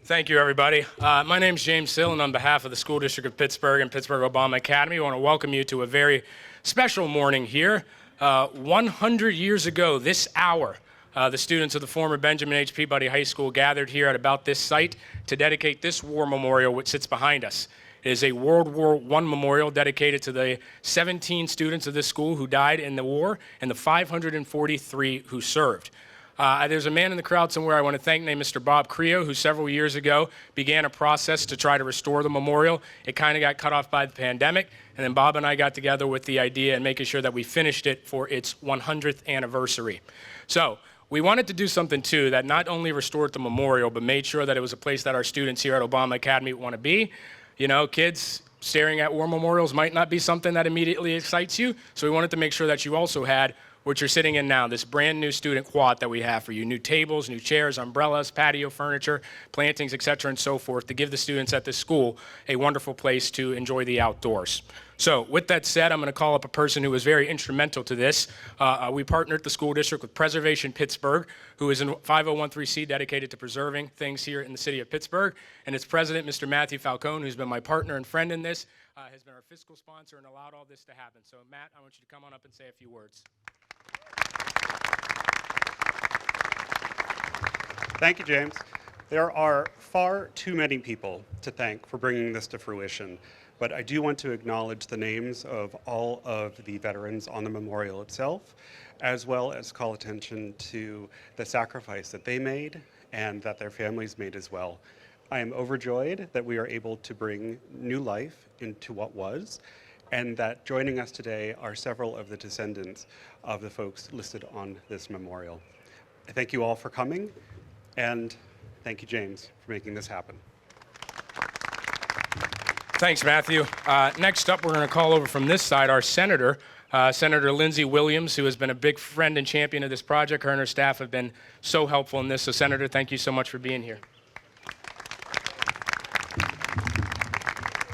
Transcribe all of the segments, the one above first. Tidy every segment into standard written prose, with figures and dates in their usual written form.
Thank you, everybody. My name is James Hill, and on behalf of the School District of Pittsburgh and Pittsburgh Obama Academy, I want to welcome you to a very special morning here. 100 years ago, this hour, the students of the former Benjamin H. Peabody High School gathered here at about this site to dedicate this war memorial, which sits behind us. It is a World War I memorial dedicated to the 17 students of this school who died in the war and the 543 who served. There's a man in the crowd somewhere I want to thank named Mr. Bob Creo, who several years ago began a process to try to restore the memorial. It kind of got cut off by the pandemic, and then Bob and I got together with the idea and making sure that we finished it for its 100th anniversary. So we wanted to do something, too, that not only restored the memorial, but made sure that it was a place that our students here at Obama Academy want to be. You know, kids staring at war memorials might not be something that immediately excites you, so we wanted to make sure that you also had what you're sitting in now, this brand new student quad that we have for you. New tables, new chairs, umbrellas, patio furniture, plantings, et cetera, and so forth, to give the students at this school a wonderful place to enjoy the outdoors. So with that said, I'm gonna call up a person who was very instrumental to this. We partnered the school district with Preservation Pittsburgh, who is a 501(c) dedicated to preserving things here in the city of Pittsburgh. And its president, Mr. Matthew Falcone, who's been my partner and friend in this, has been our fiscal sponsor and allowed all this to happen. So Matt, I want you to come on up and say a few words. Thank you, James. There are far too many people to thank for bringing this to fruition, but I do want to acknowledge the names of all of the veterans on the memorial itself, as well as call attention to the sacrifice that they made and that their families made as well. I am overjoyed that we are able to bring new life into what was, and that joining us today are several of the descendants of the folks listed on this memorial. I thank you all for coming. And thank you, James, for making this happen. Thanks, Matthew. Next up, we're going to call over from this side our senator, Senator Lindsey Williams, who has been a big friend and champion of this project. Her and her staff have been so helpful in this. So, Senator, thank you so much for being here.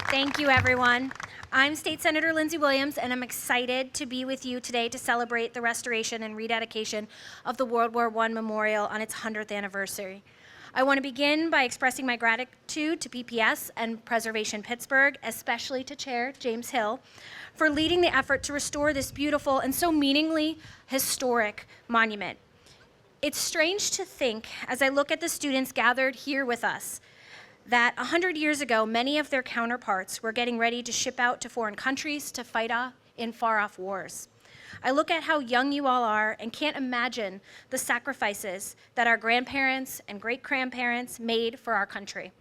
Thank you, everyone. I'm State Senator Lindsey Williams, and I'm excited to be with you today to celebrate the restoration and rededication of the World War I Memorial on its 100th anniversary. I want to begin by expressing my gratitude to PPS and Preservation Pittsburgh, especially to Chair James Hill, for leading the effort to restore this beautiful and so meaningfully historic monument. It's strange to think, as I look at the students gathered here with us, that 100 years ago, many of their counterparts were getting ready to ship out to foreign countries to fight in far-off wars. I look at how young you all are and can't imagine the sacrifices that our grandparents and great-grandparents made for our country.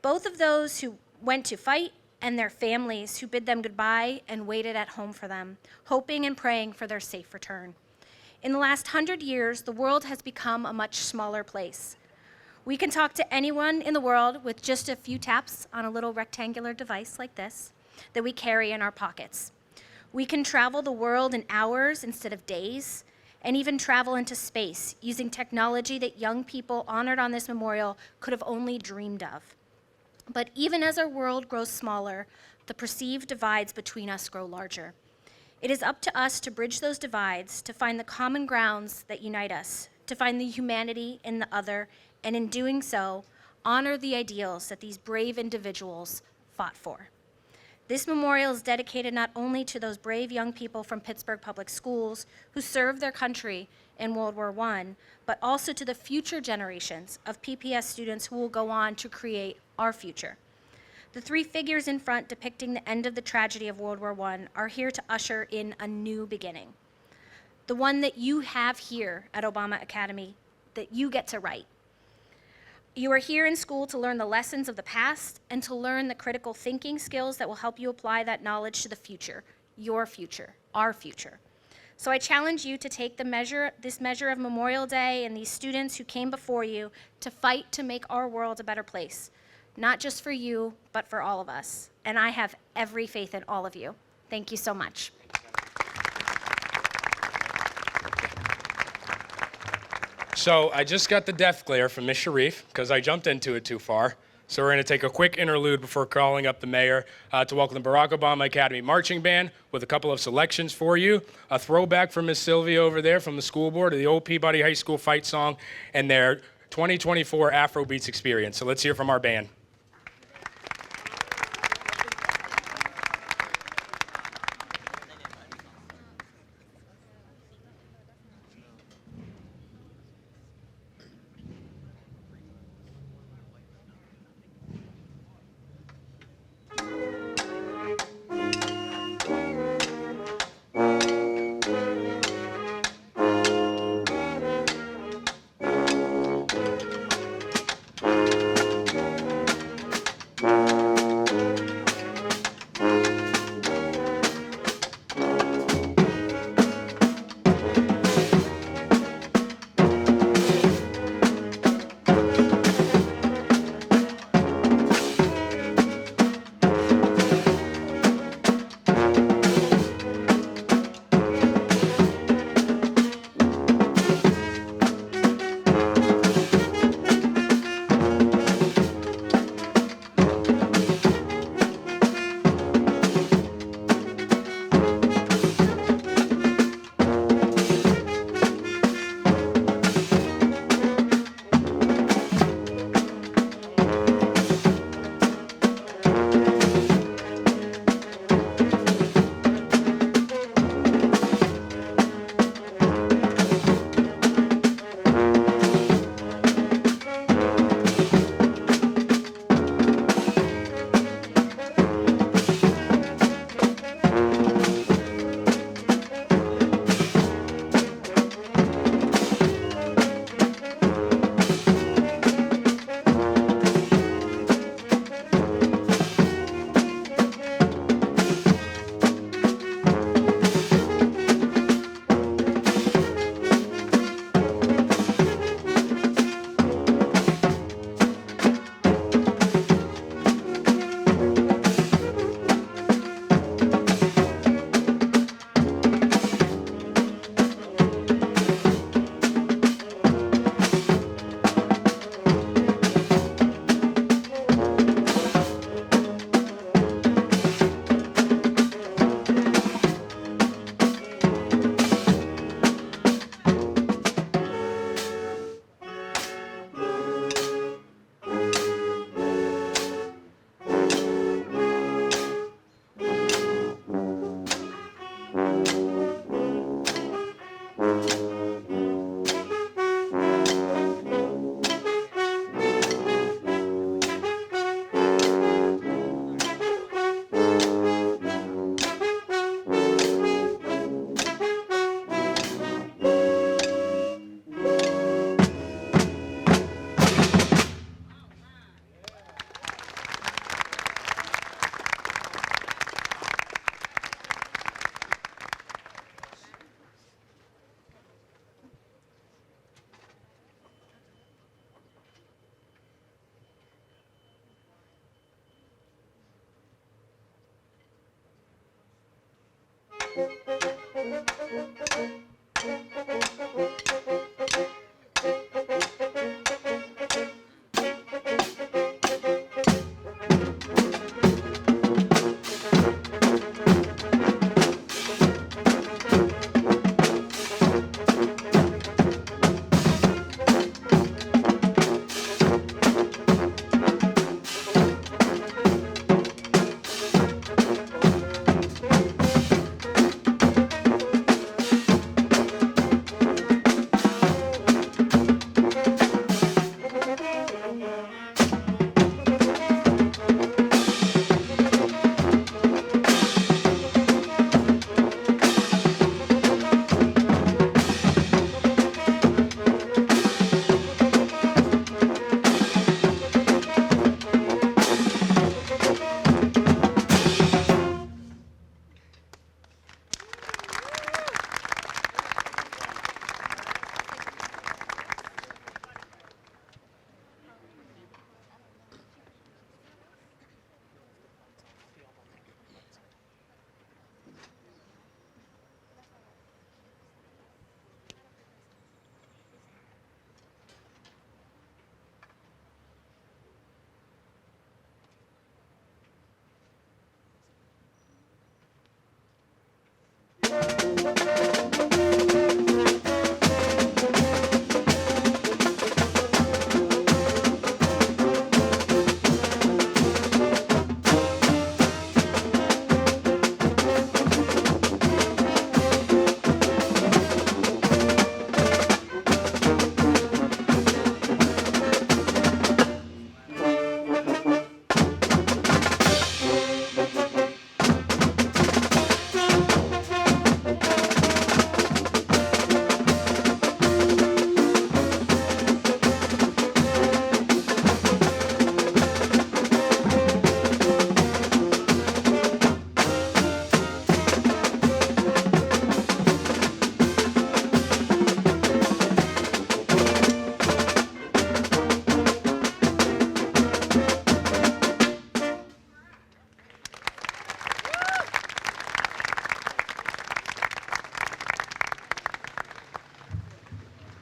Both of those who went to fight and their families who bid them goodbye and waited at home for them, hoping and praying for their safe return. In the last 100 years, the world has become a much smaller place. We can talk to anyone in the world with just a few taps on a little rectangular device like this that we carry in our pockets. We can travel the world in hours instead of days, and even travel into space using technology that young people honored on this memorial could have only dreamed of. But even as our world grows smaller, the perceived divides between us grow larger. It is up to us to bridge those divides, to find the common grounds that unite us, to find the humanity in the other, and in doing so, honor the ideals that these brave individuals fought for. This memorial is dedicated not only to those brave young people from Pittsburgh Public Schools who served their country in World War I, but also to the future generations of PPS students who will go on to create our future. The three figures in front depicting the end of the tragedy of World War I are here to usher in a new beginning. The one that you have here at Obama Academy that you get to write. You are here in school to learn the lessons of the past and to learn the critical thinking skills that will help you apply that knowledge to the future, your future, our future. So I challenge you to take this measure of Memorial Day and these students who came before you to fight to make our world a better place, not just for you, but for all of us. And I have every faith in all of you. Thank you so much. So I just got the death glare from Ms. Sharif because I jumped into it too far. So we're going to take a quick interlude before calling up the mayor to welcome the Barack Obama Academy Marching Band with a couple of selections for you. A throwback from Miss Sylvia over there from the school board of the old Peabody High School fight song and their 2024 Afrobeats Experience. So let's hear from our band.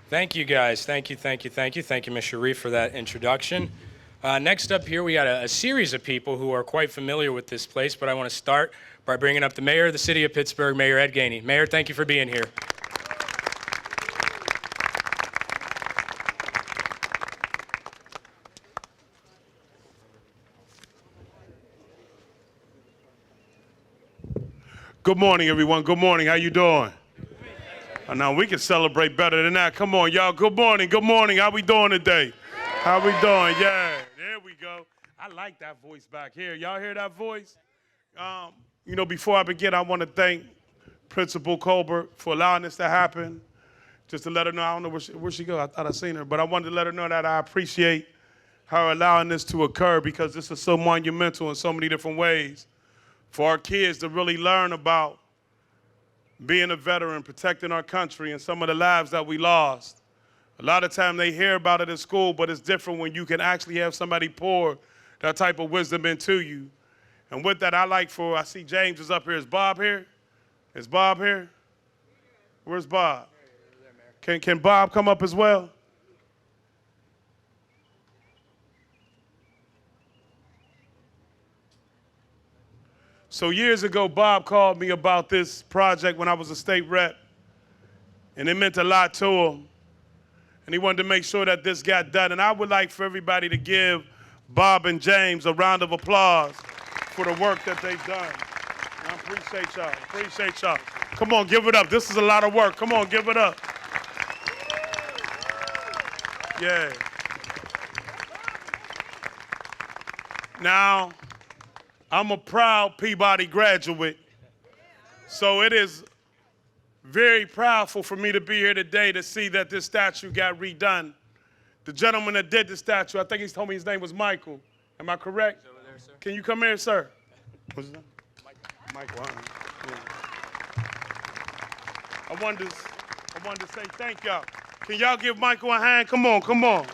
Thank you, guys. Thank you, thank you, thank you. Thank you, Ms. Sharif, for that introduction. Next up here, we got a series of people who are quite familiar with this place, but I want to start by bringing up the mayor of the city of Pittsburgh, Mayor Ed Gainey. Mayor, thank you for being here. Good morning, everyone. Good morning. How you doing? Now we can celebrate better than that. Come on, y'all. Good morning. Good morning. How we doing today? How we doing? Yeah, there we go. I like that voice back here. Y'all hear that voice? Before I begin, I want to thank Principal Colbert for allowing this to happen. Just to let her know, I don't know where she go. I thought I seen her, but I wanted to let her know that I appreciate her allowing this to occur because this is so monumental in so many different ways for our kids to really learn about being a veteran, protecting our country, and some of the lives that we lost. A lot of time they hear about it in school, but it's different when you can actually have somebody pour that type of wisdom into you. And with that, I see James is up here. Is Bob here? Is Bob here? Where's Bob? Can Bob come up as well? So years ago, Bob called me about this project when I was a state rep, and it meant a lot to him. And he wanted to make sure that this got done. And I would like for everybody to give Bob and James a round of applause for the work that they've done. I appreciate y'all. Appreciate y'all. Come on, give it up. This is a lot of work. Come on, give it up. Yeah. Now, I'm a proud Peabody graduate, so it is very proudful for me to be here today to see that this statue got redone. The gentleman that did the statue, I think he told me his name was Michael. Am I correct? Over there, sir. Can you come here, sir? What's his name? Michael. Yeah. I wanted to say thank y'all. Can y'all give Michael a hand? Come on, come on.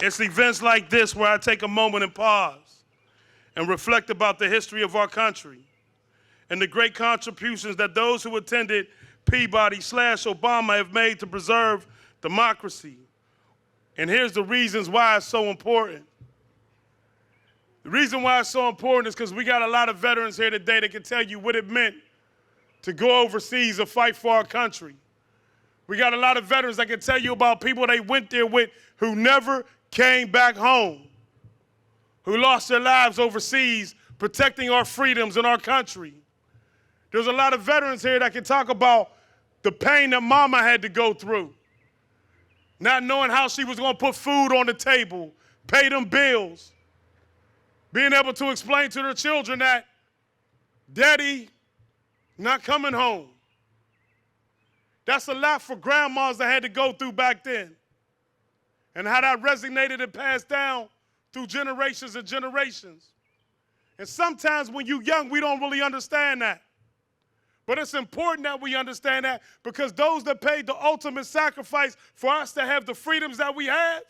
It's events like this where I take a moment and pause and reflect about the history of our country and the great contributions that those who attended Peabody/Obama have made to preserve democracy. And here's the reasons why it's so important. The reason why it's so important is because we got a lot of veterans here today that can tell you what it meant to go overseas and fight for our country. We got a lot of veterans that can tell you about people they went there with who never came back home, who lost their lives overseas protecting our freedoms in our country. There's a lot of veterans here that can talk about the pain that mama had to go through, not knowing how she was going to put food on the table, pay them bills, being able to explain to their children that daddy not coming home. That's a lot for grandmas that had to go through back then, and how that resonated and passed down through generations and generations. And sometimes when you're young, we don't really understand that. But it's important that we understand that because those that paid the ultimate sacrifice for us to have the freedoms that we have,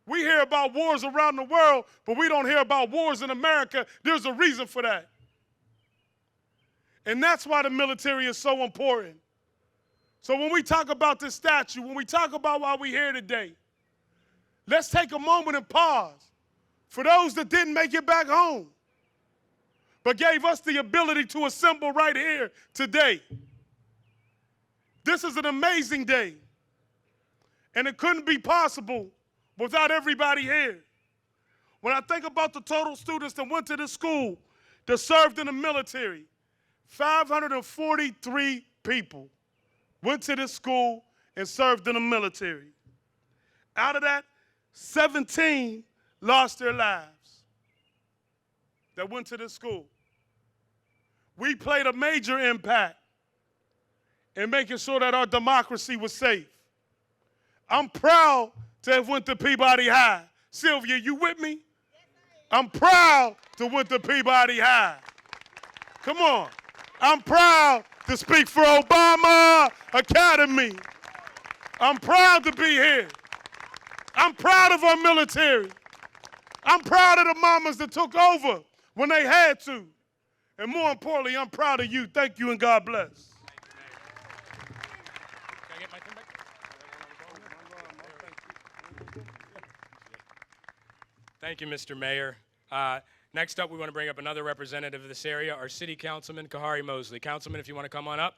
we hear about wars around the world, but we don't hear about wars in America. There's a reason for that. And that's why the military is so important. So when we talk about this statue, when we talk about why we're here today, let's take a moment and pause for those that didn't make it back home, but gave us the ability to assemble right here today. This is an amazing day, and it couldn't be possible without everybody here. When I think about the total students that went to this school, that served in the military, 543 people went to this school and served in the military. Out of that, 17 lost their lives that went to this school. We played a major impact in making sure that our democracy was safe. I'm proud to have went to Peabody High. Sylvia, you with me? I'm proud to went to Peabody High. Come on. I'm proud to speak for Obama Academy. I'm proud to be here. I'm proud of our military. I'm proud of the mamas that took over when they had to And more importantly, I'm proud of you. Thank you and God bless. Can I get my thing back? Thank you, Mr. Mayor. Next up, we want to bring up another representative of this area, our City Councilman, Kahari Mosley. Councilman, if you want to come on up.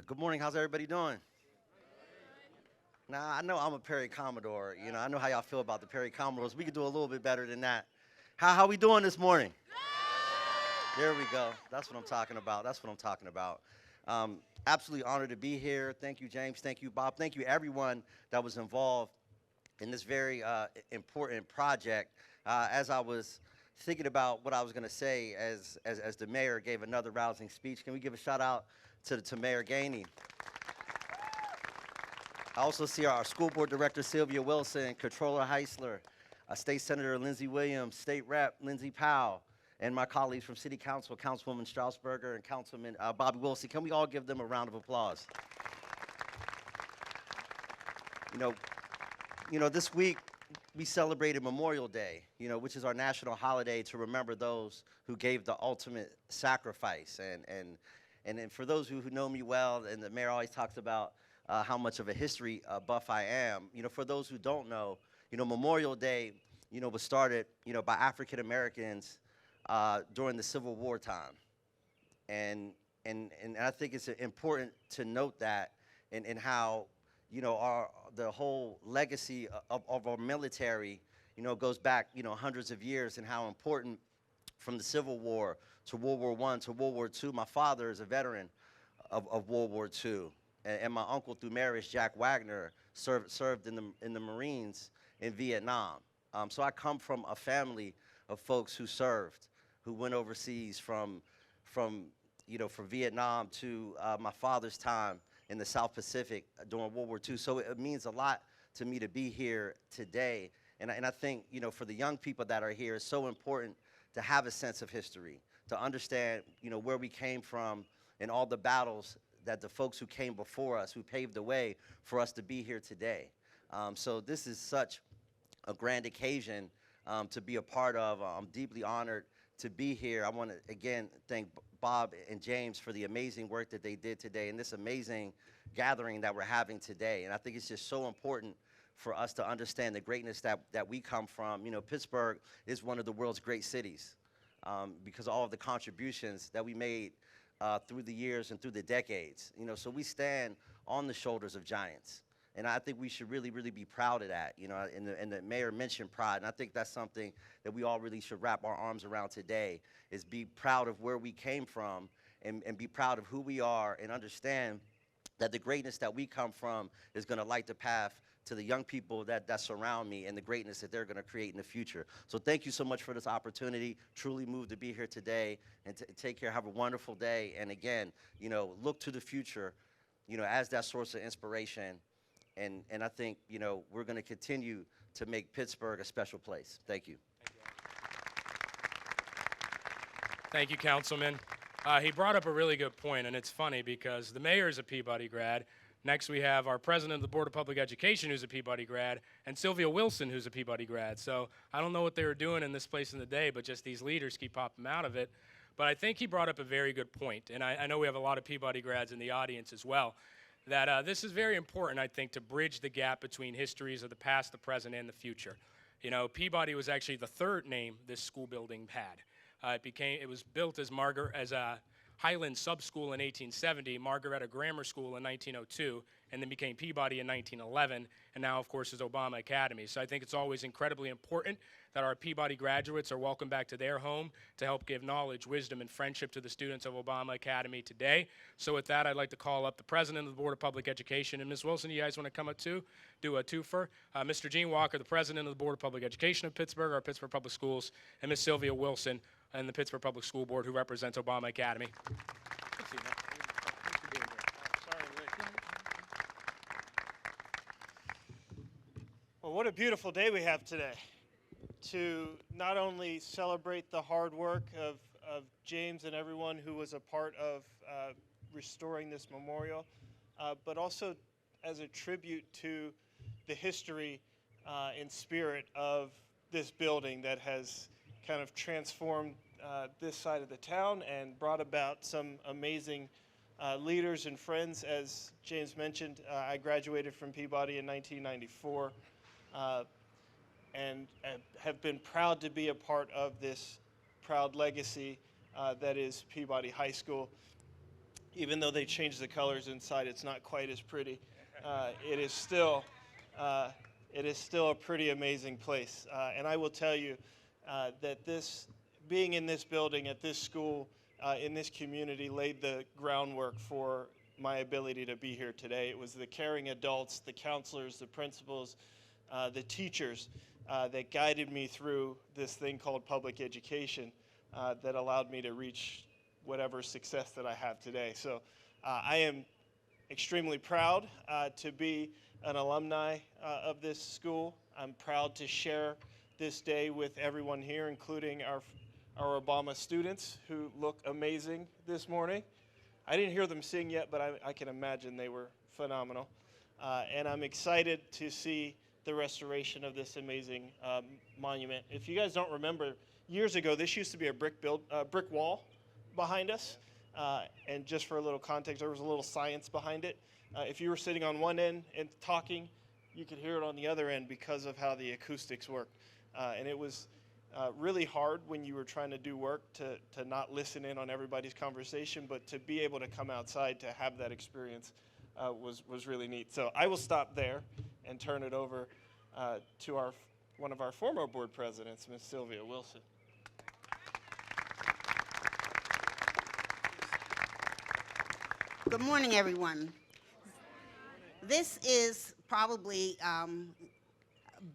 Good morning. How's everybody doing? Now, I know I'm a Perry Commodore. You know, I know how y'all feel about the Perry Commodores. We could do a little bit better than that. How we doing this morning? There we go. That's what I'm talking about. That's what I'm talking about. Absolutely honored to be here. Thank you, James. Thank you, Bob. Thank you, everyone that was involved in this very important project. As I was thinking about what I was going to say as the mayor gave another rousing speech, can we give a shout out to Mayor Gainey? I also see our school board director, Sylvia Wilson, Controller Heisler, State Senator Lindsey Williams, State Rep Lindsey Powell, and my colleagues from City Council, Councilwoman Strausberger and Councilman Bobby Wilson. Can we all give them a round of applause? You know, this week we celebrated Memorial Day, which is our national holiday to remember those who gave the ultimate sacrifice. And for those who know me well, and the mayor always talks about how much of a history buff I am. For those who don't know, Memorial Day, was started, by African Americans during the Civil War time. And I think it's important to note that and how, the whole legacy of our military, goes back, hundreds of years, and how important from the Civil War to World War I to World War II. My father is a veteran of World War II. And my uncle, through marriage, Jack Wagner, served in the Marines in Vietnam. So I come from a family of folks who served, who went overseas from Vietnam to my father's time in the South Pacific during World War II. So it means a lot to me to be here today. And I think, for the young people that are here, it's so important to have a sense of history, to understand, where we came from and all the battles that the folks who came before us, who paved the way for us to be here today. So this is such a grand occasion to be a part of. I'm deeply honored to be here. I want to, again, thank Bob and James for the amazing work that they did today and this amazing gathering that we're having today. And I think it's just so important for us to understand the greatness that we come from. Pittsburgh is one of the world's great cities because of all of the contributions that we made through the years and through the decades. So we stand on the shoulders of giants. And I think we should really, really be proud of that. And the mayor mentioned pride, and I think that's something that we all really should wrap our arms around today, is be proud of where we came from and be proud of who we are and understand that the greatness that we come from is going to light the path to the young people that surround me and the greatness that they're going to create in the future. So thank you so much for this opportunity. Truly moved to be here today, and take care. Have a wonderful day. And again, look to the future, as that source of inspiration. And I think, we're going to continue to make Pittsburgh a special place. Thank you. Thank you, Councilman. He brought up a really good point, and it's funny because the mayor is a Peabody grad. Next, we have our president of the Board of Public Education, who's a Peabody grad, and Sylvia Wilson, who's a Peabody grad. So I don't know what they were doing in this place in the day, but just these leaders keep popping out of it. But I think he brought up a very good point, and I know we have a lot of Peabody grads in the audience as well, that this is very important, I think, to bridge the gap between histories of the past, the present, and the future. Peabody was actually the third name this school building had. It was built as a Highland Sub-School in 1870, Margaretta Grammar School in 1902, and then became Peabody in 1911, and now, of course, is Obama Academy. So I think it's always incredibly important that our Peabody graduates are welcomed back to their home to help give knowledge, wisdom, and friendship to the students of Obama Academy today. So with that, I'd like to call up the president of the Board of Public Education. And Ms. Wilson, you guys want to come up too? Do a twofer. Mr. Gene Walker, the president of the Board of Public Education of Pittsburgh, our Pittsburgh Public Schools, and Ms. Sylvia Wilson, and the Pittsburgh Public School Board, who represents Obama Academy. Well, what a beautiful day we have today to not only celebrate the hard work of James and everyone who was a part of restoring this memorial, but also as a tribute to the history and spirit of this building that has kind of transformed this side of the town and brought about some amazing leaders and friends. As James mentioned, I graduated from Peabody in 1994 and have been proud to be a part of this proud legacy that is Peabody High School. Even though they changed the colors inside, it's not quite as pretty. It is still a pretty amazing place. And I will tell you that being in this building at this school, in this community, laid the groundwork for my ability to be here today. It was the caring adults, the counselors, the principals, the teachers that guided me through this thing called public education that allowed me to reach whatever success that I have today. So I am extremely proud to be an alumni of this school. I'm proud to share this day with everyone here, including our Obama students who look amazing this morning. I didn't hear them sing yet, but I can imagine they were phenomenal. And I'm excited to see the restoration of this amazing monument. If you guys don't remember, years ago, this used to be a brick wall behind us. And just for a little context, there was a little science behind it. If you were sitting on one end and talking, you could hear it on the other end because of how the acoustics worked. And it was really hard when you were trying to do work to not listen in on everybody's conversation, but to be able to come outside to have that experience was really neat. So I will stop there and turn it over to one of our former board presidents, Ms. Sylvia Wilson. Good morning, everyone. This is probably a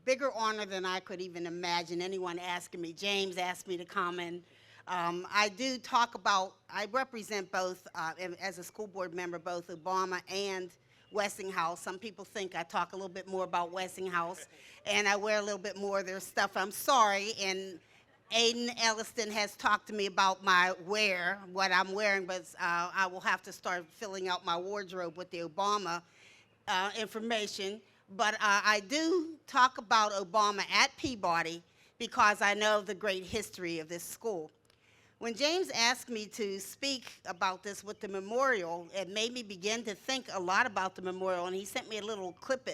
bigger honor than I could even imagine anyone asking me. James asked me to come, and I represent both, as a school board member, both Obama and Westinghouse. Some people think I talk a little bit more about Westinghouse, and I wear a little bit more of their stuff. I'm sorry, and Aiden Elliston has talked to me about what I'm wearing, but I will have to start filling out my wardrobe with the Obama information. But I do talk about Obama at Peabody because I know the great history of this school. When James asked me to speak about this with the memorial, it made me begin to think a lot about the memorial, and he sent me a little clip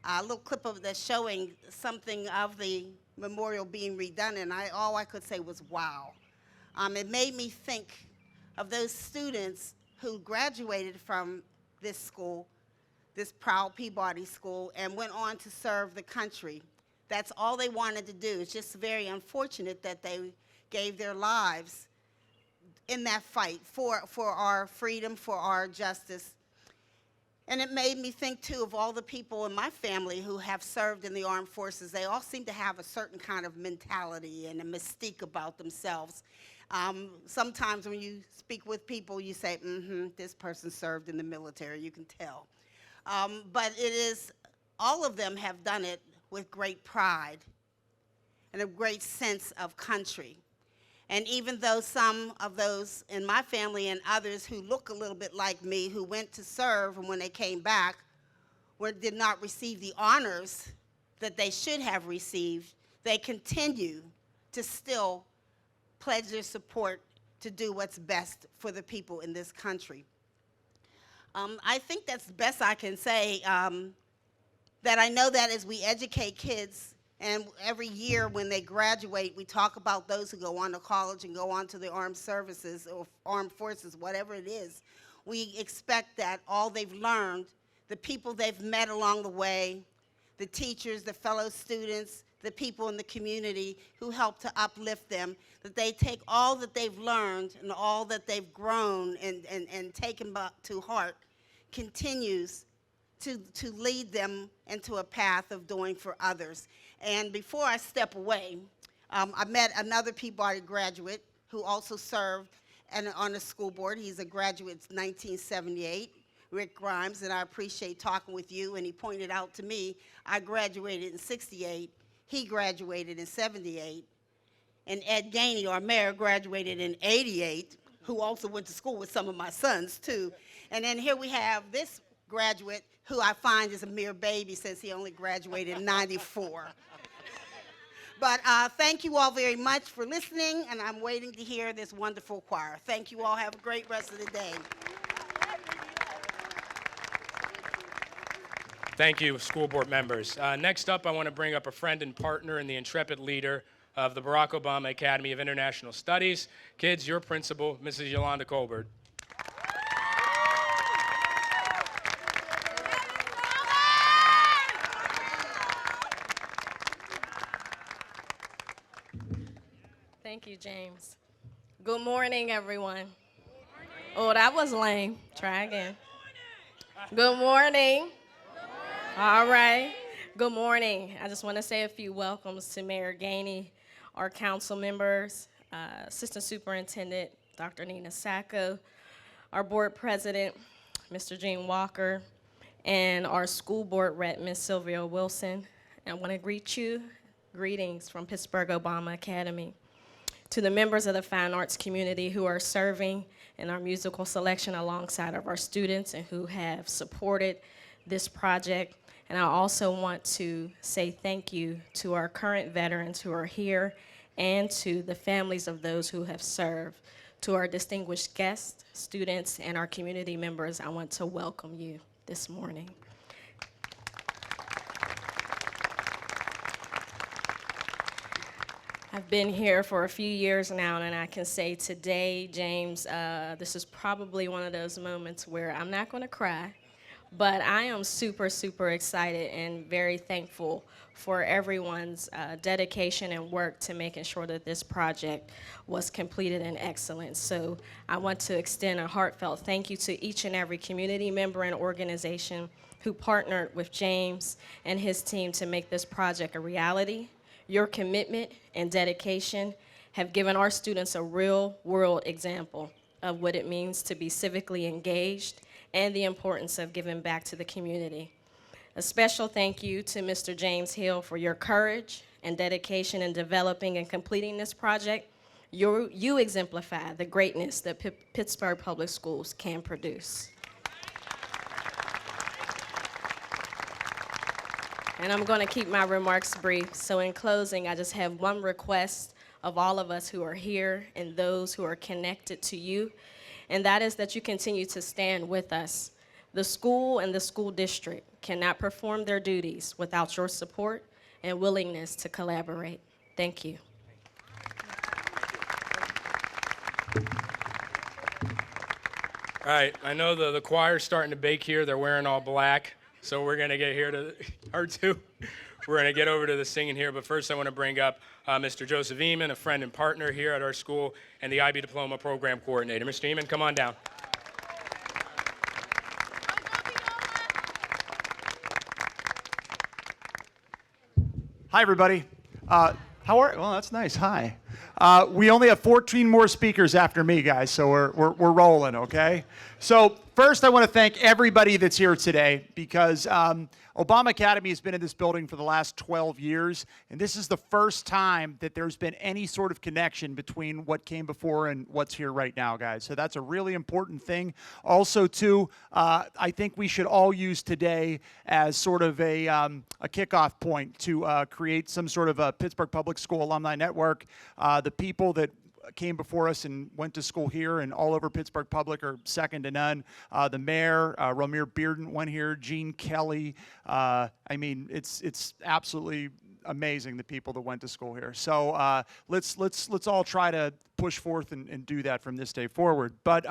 of that showing something of the memorial being redone, and all I could say was, wow. It made me think of those students who graduated from this school, this proud Peabody school, and went on to serve the country. That's all they wanted to do. It's just very unfortunate that they gave their lives in that fight for our freedom, for our justice. And it made me think, too, of all the people in my family who have served in the armed forces. They all seem to have a certain kind of mentality and a mystique about themselves. Sometimes when you speak with people, you say, this person served in the military, you can tell. But all of them have done it with great pride and a great sense of country. And even though some of those in my family and others who look a little bit like me, who went to serve and when they came back did not receive the honors that they should have received, they continue to still pledge their support to do what's best for the people in this country. I think that's the best I can say, that I know that as we educate kids, and every year when they graduate, we talk about those who go on to college and go on to the armed services or armed forces, whatever it is. We expect that all they've learned, the people they've met along the way, the teachers, the fellow students, the people in the community who help to uplift them, that they take all that they've learned and all that they've grown and taken to heart, continues to lead them into a path of doing for others. And before I step away, I met another Peabody graduate who also served on the school board. He's a graduate 1978, Rick Grimes, and I appreciate talking with you. And he pointed out to me, I graduated in 68, he graduated in 78, and Ed Gainey, our mayor, graduated in 88, who also went to school with some of my sons, too. And then here we have this graduate, who I find is a mere baby since he only graduated in '94. But thank you all very much for listening, and I'm waiting to hear this wonderful choir. Thank you all. Have a great rest of the day. Thank you, school board members. Next up, I want to bring up a friend and partner and the intrepid leader of the Barack Obama Academy of International Studies. Kids, your principal, Mrs. Yolanda Colbert. Thank you, James. Good morning, everyone. Oh, that was lame. Try again. Good morning. All right. Good morning. I just want to say a few welcomes to Mayor Gainey, our council members, Assistant Superintendent Dr. Nina Sacco, our board president, Mr. Gene Walker, and our school board rep, Ms. Sylvia Wilson. And I want to greet you. Greetings from Pittsburgh Obama Academy. To the members of the fine arts community who are serving in our musical selection alongside of our students and who have supported this project. And I also want to say thank you to our current veterans who are here and to the families of those who have served. To our distinguished guests, students, and our community members, I want to welcome you this morning. I've been here for a few years now, and I can say today, James, this is probably one of those moments where I'm not going to cry, but I am super, super excited and very thankful for everyone's dedication and work to making sure that this project was completed in excellence. So I want to extend a heartfelt thank you to each and every community member and organization who partnered with James and his team to make this project a reality. Your commitment and dedication have given our students a real-world example of what it means to be civically engaged and the importance of giving back to the community. A special thank you to Mr. James Hill for your courage and dedication in developing and completing this project. You exemplify the greatness that Pittsburgh Public Schools can produce. And I'm going to keep my remarks brief. So in closing, I just have one request of all of us who are here and those who are connected to you, and that is that you continue to stand with us. The school and the school district cannot perform their duties without your support and willingness to collaborate. Thank you. All right, I know the choir's starting to bake here. They're wearing all black. So we're going to get here to, or two, we're going to get over to the singing here. But first I want to bring up Mr. Joseph Eamon, a friend and partner here at our school, and the IB Diploma Program Coordinator. Mr. Eamon, come on down. Hi, everybody. How are? Well, that's nice. Hi. We only have 14 more speakers after me, guys, so we're rolling. Okay. So first, I want to thank everybody that's here today because Obama Academy has been in this building for the last 12 years, and this is the first time that there's been any sort of connection between what came before and what's here right now, guys. So that's a really important thing. Also, too, I think we should all use today as sort of a kickoff point to create some sort of a Pittsburgh Public School alumni network. The people that came before us and went to school here and all over Pittsburgh Public are second to none. The mayor, Romir Bearden, went here. Gene Kelly. I mean, it's absolutely amazing the people that went to school here. So let's all try to push forth and do that from this day forward. But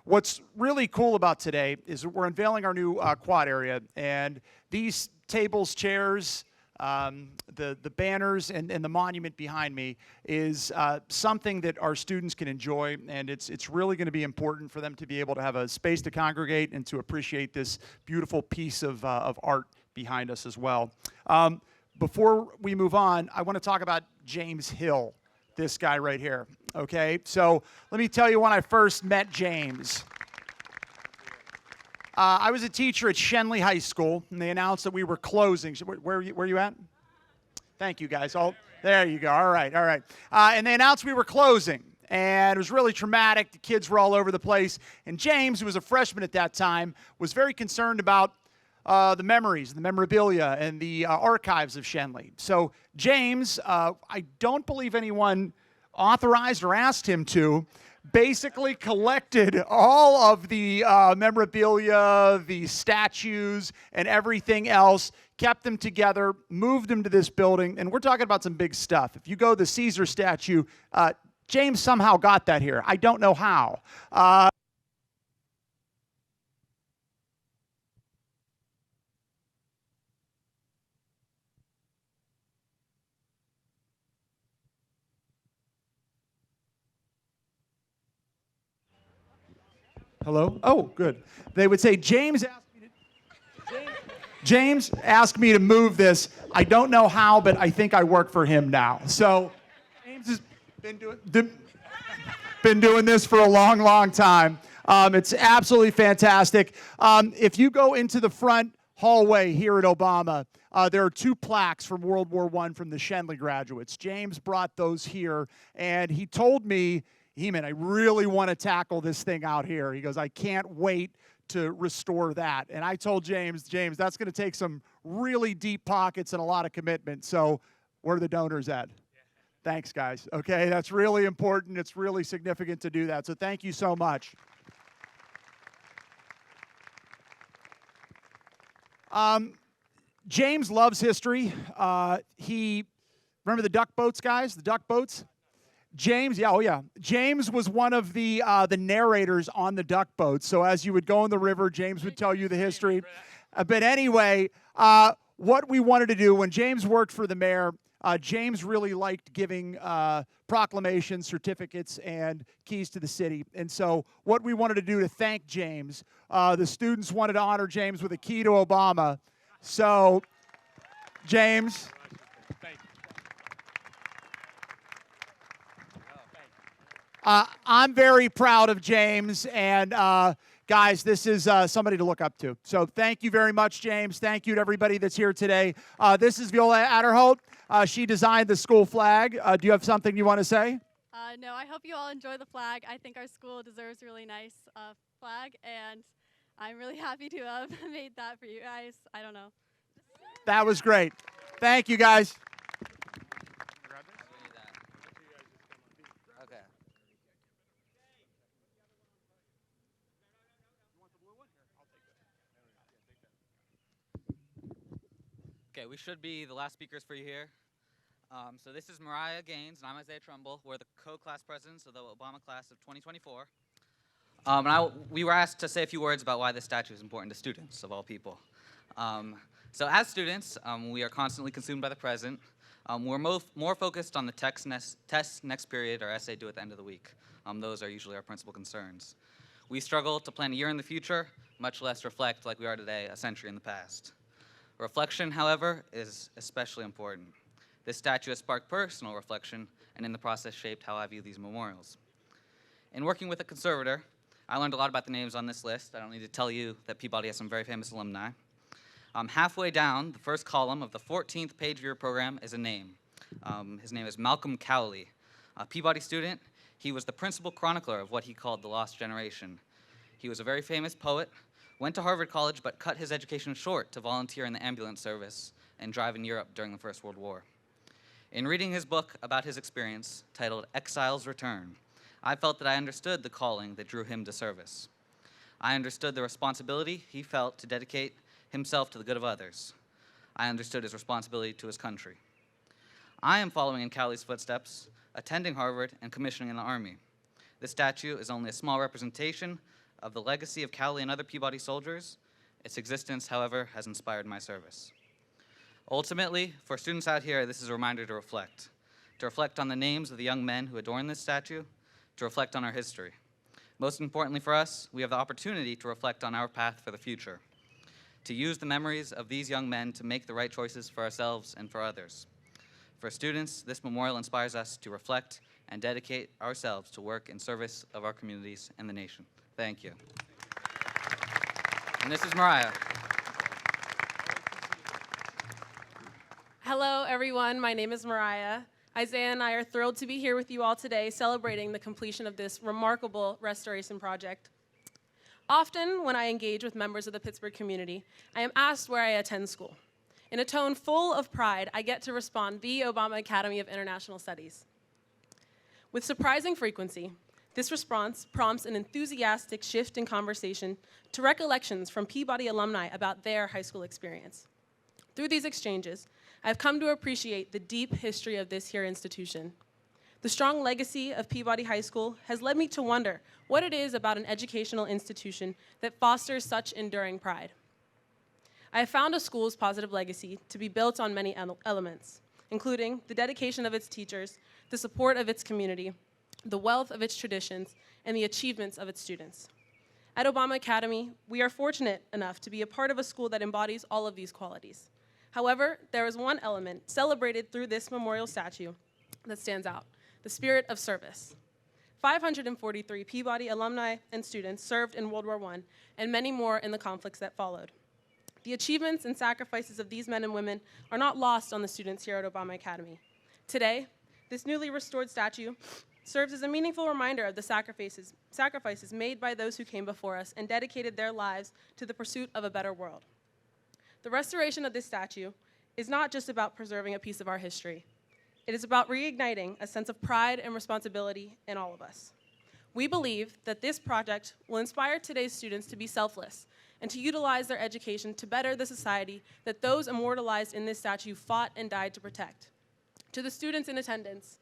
what's really cool about today is we're unveiling our new quad area, and these tables, chairs, the banners and the monument behind me is something that our students can enjoy, and it's really going to be important for them to be able to have a space to congregate and to appreciate this beautiful piece of art behind us as well. Before we move on, I want to talk about James Hill, this guy right here. Okay, so let me tell you when I first met James. I was a teacher at Shenley High School, and they announced that we were closing. Where are you at? Thank you, guys. There you go. All right. And they announced we were closing. and it was really traumatic. The kids were all over the place. And James, who was a freshman at that time, was very concerned about the memories, the memorabilia, and the archives of Shenley. So James, I don't believe anyone authorized or asked him to, basically collected all of the memorabilia, the statues, and everything else, kept them together, moved them to this building, and we're talking about some big stuff. If you go to the Caesar statue, James somehow got that here. I don't know how. Hello? Oh, good. They would say, James asked me to move this. I don't know how, but I think I work for him now. So James has been doing this for a long, long time. It's absolutely fantastic. If you go into the front hallway here at Obama, there are 2 plaques from World War I from the Shenley graduates. James brought those here, and he told me, Heman, I really want to tackle this thing out here. He goes, I can't wait to restore that. And I told James, that's going to take some really deep pockets and a lot of commitment. So where are the donors at? Thanks, guys. Okay, that's really important. It's really significant to do that. So thank you so much. James loves history. Remember the duck boats, guys? The duck boats? James, James was one of the narrators on the duck boats. So as you would go in the river, James would tell you the history. But anyway, what we wanted to do when James worked for the mayor, James really liked giving proclamations, certificates, and keys to the city. And so what we wanted to do to thank James, the students wanted to honor James with a key to Obama. So, James. I'm very proud of James, and guys, this is somebody to look up to. So thank you very much, James. Thank you to everybody that's here today. This is Viola Adderholt. She designed the school flag. Do you have something you want to say? No, I hope you all enjoy the flag. I think our school deserves a really nice flag, and I'm really happy to have made that for you guys. I don't know. That was great. Thank you, guys. Okay, we should be the last speakers for you here. So this is Mariah Gaines, and I'm Isaiah Trumbull. We're the co-class presidents of the Obama class of 2024. We were asked to say a few words about why this statue is important to students, of all people. So as students, we are constantly consumed by the present. We're more focused on the test next period or essay due at the end of the week. Those are usually our principal concerns. We struggle to plan a year in the future, much less reflect like we are today, a century in the past. Reflection, however, is especially important. This statue has sparked personal reflection and in the process shaped how I view these memorials. In working with a conservator, I learned a lot about the names on this list. I don't need to tell you that Peabody has some very famous alumni. Halfway down, the first column of the 14th page of your program is a name. His name is Malcolm Cowley. A Peabody student, he was the principal chronicler of what he called the Lost Generation. He was a very famous poet, went to Harvard College, but cut his education short to volunteer in the ambulance service and drive in Europe during the First World War. In reading his book about his experience, titled Exile's Return, I felt that I understood the calling that drew him to service. I understood the responsibility he felt to dedicate himself to the good of others. I understood his responsibility to his country. I am following in Cowley's footsteps, attending Harvard and commissioning in the Army. This statue is only a small representation of the legacy of Cowley and other Peabody soldiers. Its existence, however, has inspired my service. Ultimately, for students out here, this is a reminder to reflect on the names of the young men who adorn this statue, to reflect on our history. Most importantly for us, we have the opportunity to reflect on our path for the future, to use the memories of these young men to make the right choices for ourselves and for others. For students, this memorial inspires us to reflect and dedicate ourselves to work in service of our communities and the nation. Thank you. And this is Mariah. Hello, everyone. My name is Mariah. Isaiah and I are thrilled to be here with you all today celebrating the completion of this remarkable restoration project. Often, when I engage with members of the Pittsburgh community, I am asked where I attend school. In a tone full of pride, I get to respond, the Obama Academy of International Studies. With surprising frequency, this response prompts an enthusiastic shift in conversation to recollections from Peabody alumni about their high school experience. Through these exchanges, I've come to appreciate the deep history of this here institution. The strong legacy of Peabody High School has led me to wonder what it is about an educational institution that fosters such enduring pride. I have found a school's positive legacy to be built on many elements, including the dedication of its teachers, the support of its community, the wealth of its traditions, and the achievements of its students. At Obama Academy, we are fortunate enough to be a part of a school that embodies all of these qualities. However, there is one element celebrated through this memorial statue that stands out: the spirit of service. 543 Peabody alumni and students served in World War I, and many more in the conflicts that followed. The achievements and sacrifices of these men and women are not lost on the students here at Obama Academy. Today, this newly restored statue serves as a meaningful reminder of the sacrifices made by those who came before us and dedicated their lives to the pursuit of a better world. The restoration of this statue is not just about preserving a piece of our history. It is about reigniting a sense of pride and responsibility in all of us. We believe that this project will inspire today's students to be selfless and to utilize their education to better the society that those immortalized in this statue fought and died to protect. To the students in attendance,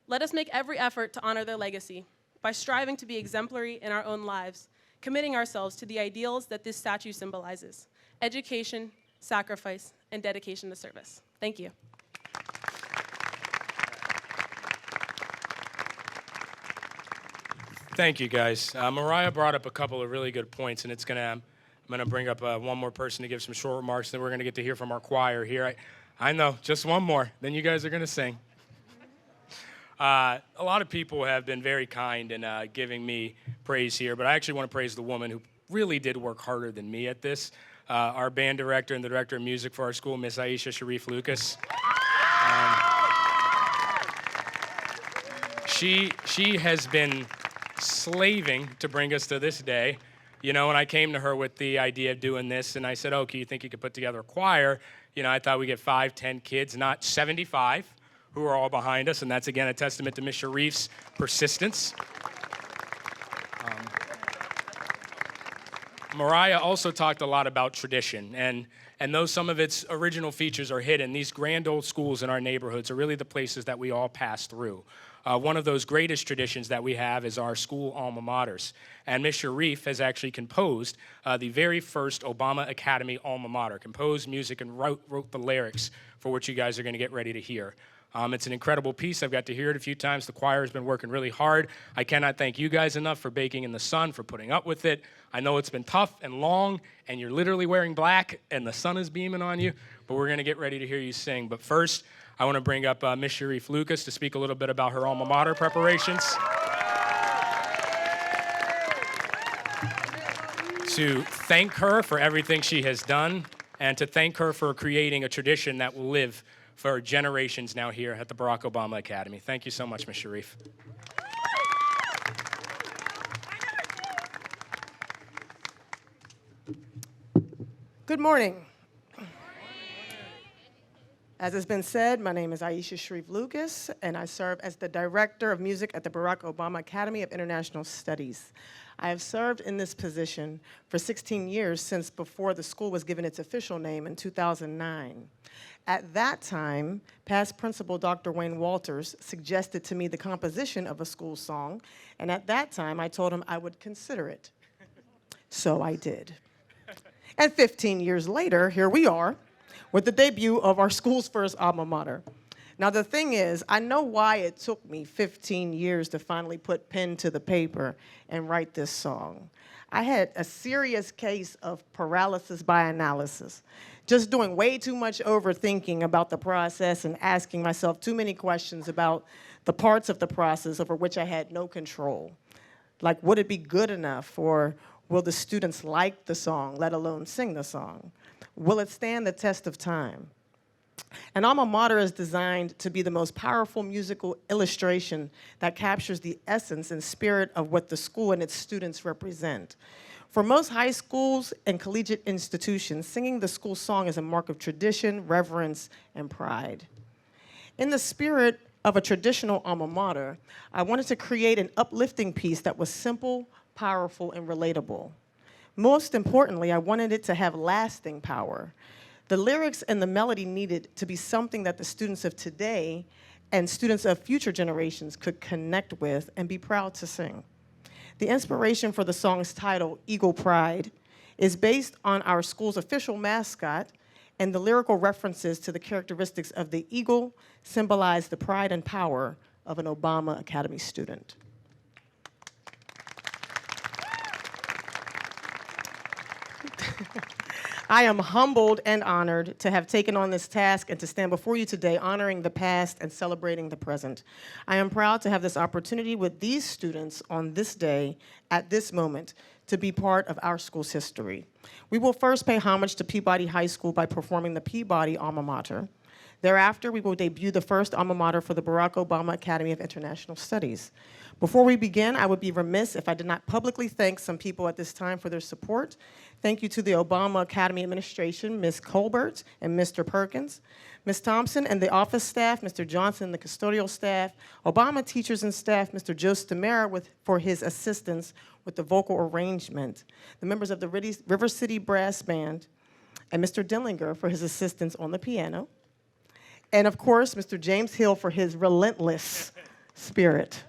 let us make every effort to honor their legacy by striving to be exemplary in our own lives, committing ourselves to the ideals that this statue symbolizes: education, sacrifice, and dedication to service. Thank you. Thank you, guys. Mariah brought up a couple of really good points, and I'm going to bring up one more person to give some short remarks, then we're going to get to hear from our choir here. I know, just one more, then you guys are going to sing. A lot of people have been very kind in giving me praise here, but I actually want to praise the woman who really did work harder than me at this. Our band director and the director of music for our school, Miss Aisha Sharif Lucas. She has been slaving to bring us to this day. You know, when I came to her with the idea of doing this, and I said, oh, do you think you could put together a choir? You know, I thought we'd get 5, 10 kids, not 75, who are all behind us, and that's, again, a testament to Miss Sharif's persistence. Mariah also talked a lot about tradition, and though some of its original features are hidden, these grand old schools in our neighborhoods are really the places that we all pass through. One of those greatest traditions that we have is our school alma maters. And Ms. Sharif has actually composed the very first Obama Academy alma mater, composed music and wrote the lyrics for what you guys are going to get ready to hear. It's an incredible piece. I've got to hear it a few times. The choir has been working really hard. I cannot thank you guys enough for baking in the sun, for putting up with it. I know it's been tough and long, and you're literally wearing black, and the sun is beaming on you, but we're going to get ready to hear you sing. But first, I want to bring up Miss Sharif Lucas to speak a little bit about her alma mater preparations. To thank her for everything she has done, and to thank her for creating a tradition that will live for generations now here at the Barack Obama Academy. Thank you so much, Ms. Sharif. Good morning. As has been said, my name is Aisha Sharif Lucas, and I serve as the Director of Music at the Barack Obama Academy of International Studies. I have served in this position for 16 years since before the school was given its official name in 2009. At that time, past principal Dr. Wayne Walters suggested to me the composition of a school song, and at that time I told him I would consider it. So I did. And 15 years later, here we are with the debut of our school's first alma mater. Now the thing is, I know why it took me 15 years to finally put pen to the paper and write this song. I had a serious case of paralysis by analysis, just doing way too much overthinking about the process and asking myself too many questions about the parts of the process over which I had no control. Like, would it be good enough, or will the students like the song, let alone sing the song? Will it stand the test of time? An alma mater is designed to be the most powerful musical illustration that captures the essence and spirit of what the school and its students represent. For most high schools and collegiate institutions, singing the school song is a mark of tradition, reverence, and pride. In the spirit of a traditional alma mater, I wanted to create an uplifting piece that was simple, powerful, and relatable. Most importantly, I wanted it to have lasting power. The lyrics and the melody needed to be something that the students of today and students of future generations could connect with and be proud to sing. The inspiration for the song's title, Eagle Pride, is based on our school's official mascot, and the lyrical references to the characteristics of the eagle symbolize the pride and power of an Obama Academy student. I am humbled and honored to have taken on this task and to stand before you today honoring the past and celebrating the present. I am proud to have this opportunity with these students on this day, at this moment, to be part of our school's history. We will first pay homage to Peabody High School by performing the Peabody alma mater. Thereafter, we will debut the first alma mater for the Barack Obama Academy of International Studies. Before we begin, I would be remiss if I did not publicly thank some people at this time for their support. Thank you to the Obama Academy Administration, Ms. Colbert and Mr. Perkins, Ms. Thompson and the office staff, Mr. Johnson and the custodial staff, Obama teachers and staff, Mr. Joe Stamera for his assistance with the vocal arrangement, the members of the River City Brass Band, and Mr. Dillinger for his assistance on the piano, and of course, Mr. James Hill for his relentless spirit.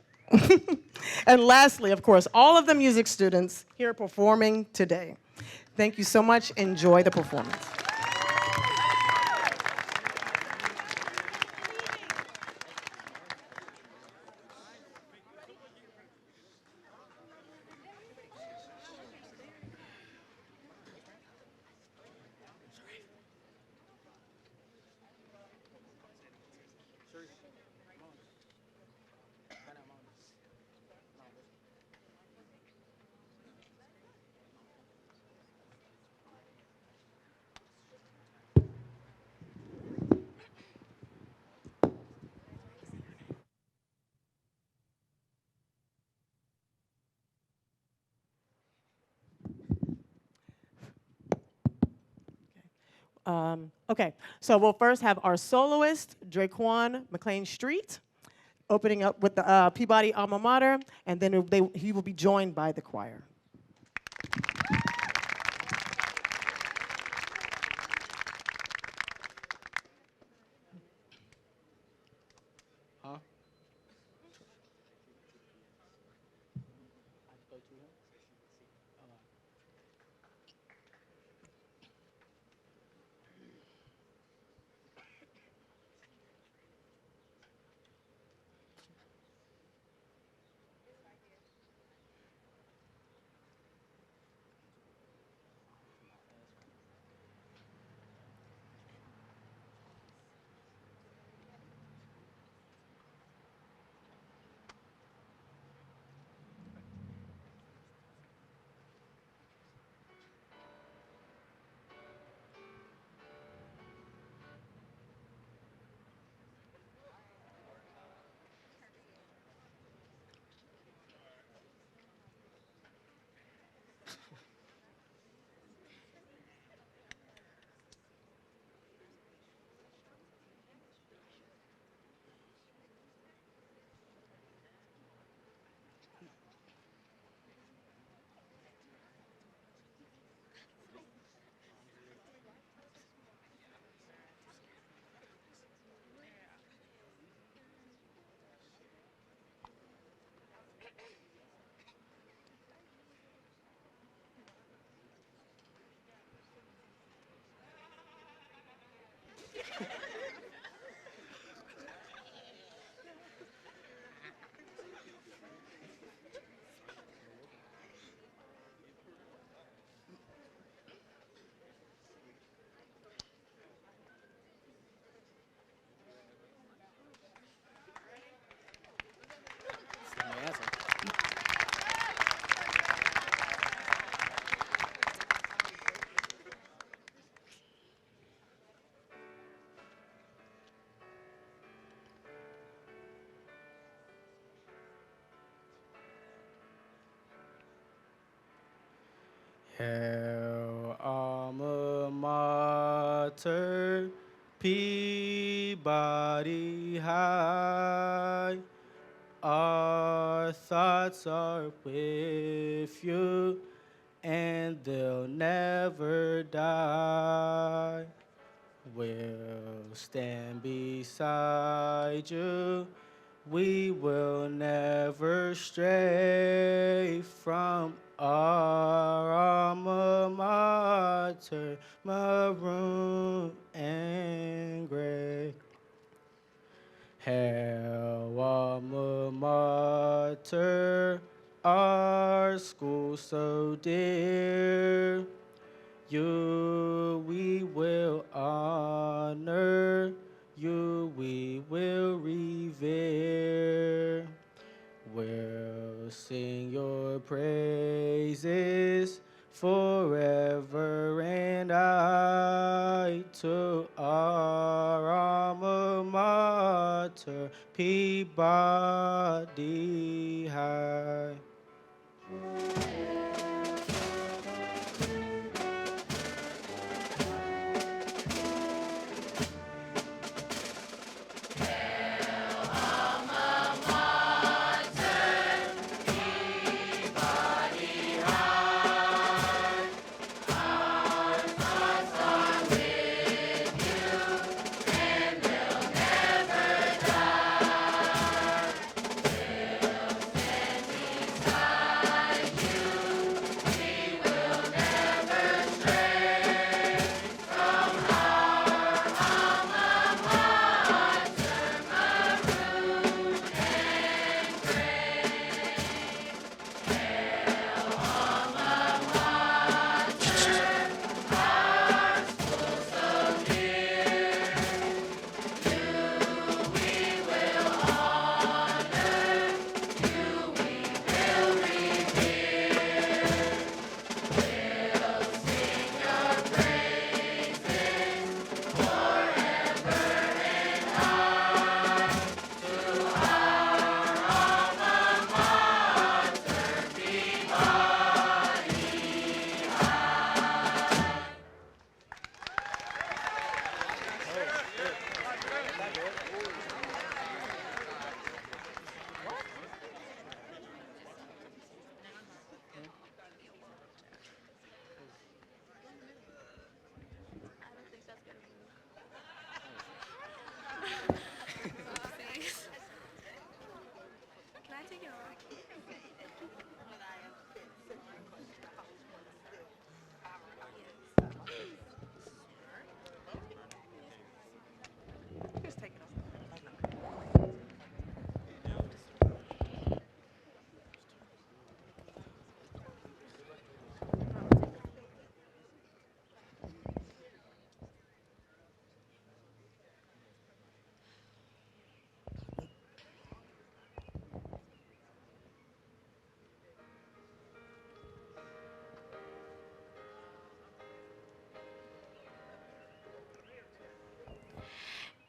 And lastly, of course, all of the music students here performing today. Thank you so much. Enjoy the performance. Okay, so we'll first have our soloist, Draquan McLean Street, opening up with the Peabody alma mater, and then he will be joined by the choir. Hail alma mater, Peabody High. Our thoughts are with you, and they'll never die. We'll stand beside you. We will never stray from our alma mater, maroon and gray. Hail alma mater, our school so dear. You we will honor, you we will revere. We'll sing your praises forever and I to our alma mater, Peabody High.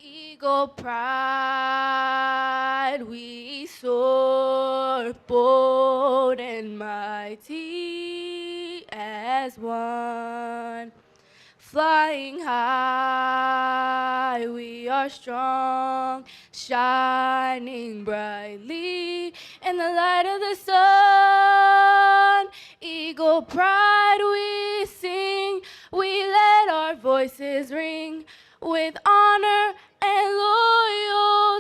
Eagle pride, we soar bold and mighty as one. Flying high, we are strong, shining brightly in the light of the sun. Eagle pride, we sing, we let our voices ring with honor and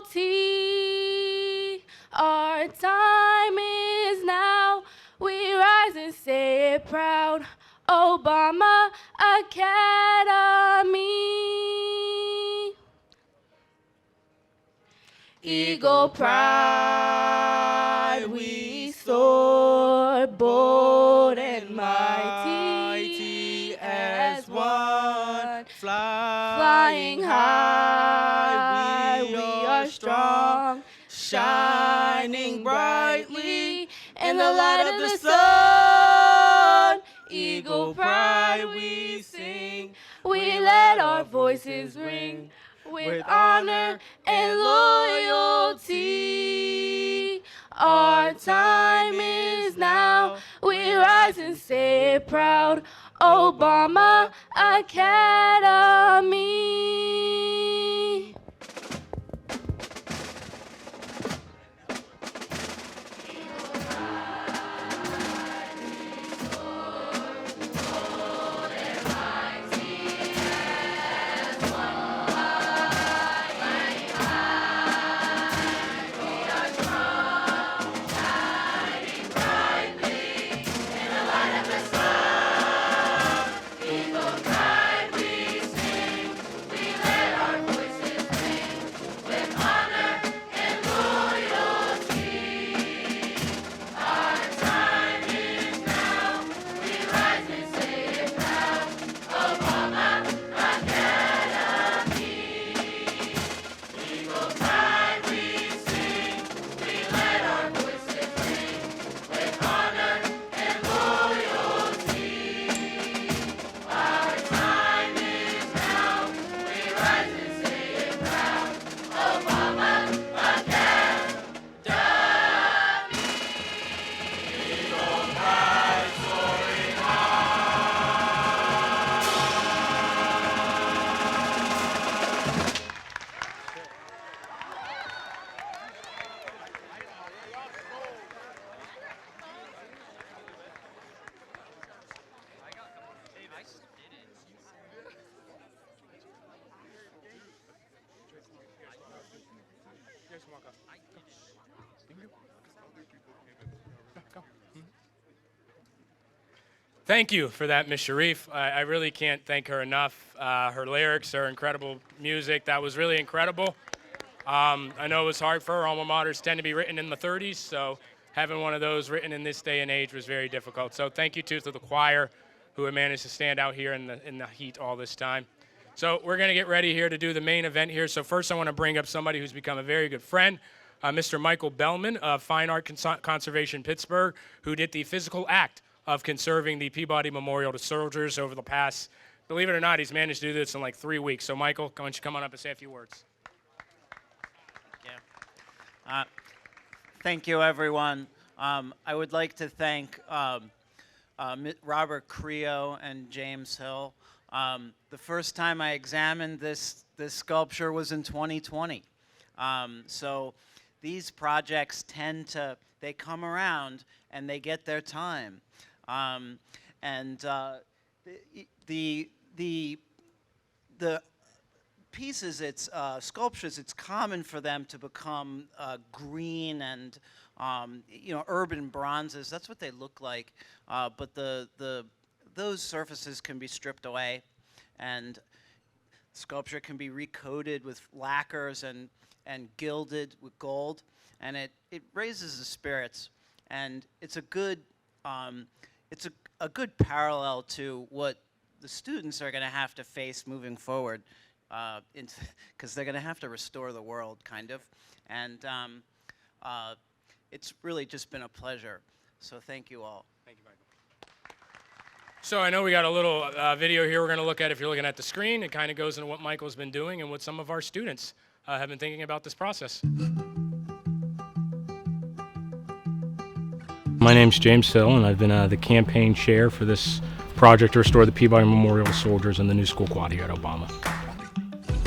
loyalty. Our time is now, we rise and say it proud. Obama Academy. Eagle pride, we soar bold and mighty as one. Flying high, we are strong, shining brightly in the light of the sun. Eagle pride, we sing, we let our voices ring with honor and loyalty. Our time is now, we rise and and say it proud. Obama Academy. Thank you for that, Ms. Sharif. I really can't thank her enough. Her lyrics, her incredible music, that was really incredible. I know it was hard for her. Alma maters tend to be written in the 30s, so having one of those written in this day and age was very difficult. So thank you to the choir who have managed to stand out here in the heat all this time. So we're going to get ready here to do the main event here. So first I want to bring up somebody who's become a very good friend, Mr. Michael Bellman of Fine Art Conservation Pittsburgh, who did the physical act of conserving the Peabody Memorial to soldiers over the past, believe it or not, he's managed to do this in like 3 weeks. So Michael, why don't you come on up and say a few words. Thank you, everyone. I would like to thank Robert Creo and James Hill. The first time I examined this sculpture was in 2020. So these projects they come around and they get their time. The pieces, sculptures, it's common for them to become green and urban bronzes. That's what they look like. But those surfaces can be stripped away, and sculpture can be recoated with lacquers and gilded with gold, and it raises the spirits. And it's a good parallel to what the students are going to have to face moving forward, because they're going to have to restore the world, kind of. And it's really just been a pleasure. So thank you all. Thank you, Michael. So I know we got a little video here we're going to look at. If you're looking at the screen, it kind of goes into what Michael's been doing and what some of our students have been thinking about this process. My name's James Hill, and I've been the campaign chair for this project to restore the Peabody Memorial to soldiers in the new school quad here at Obama.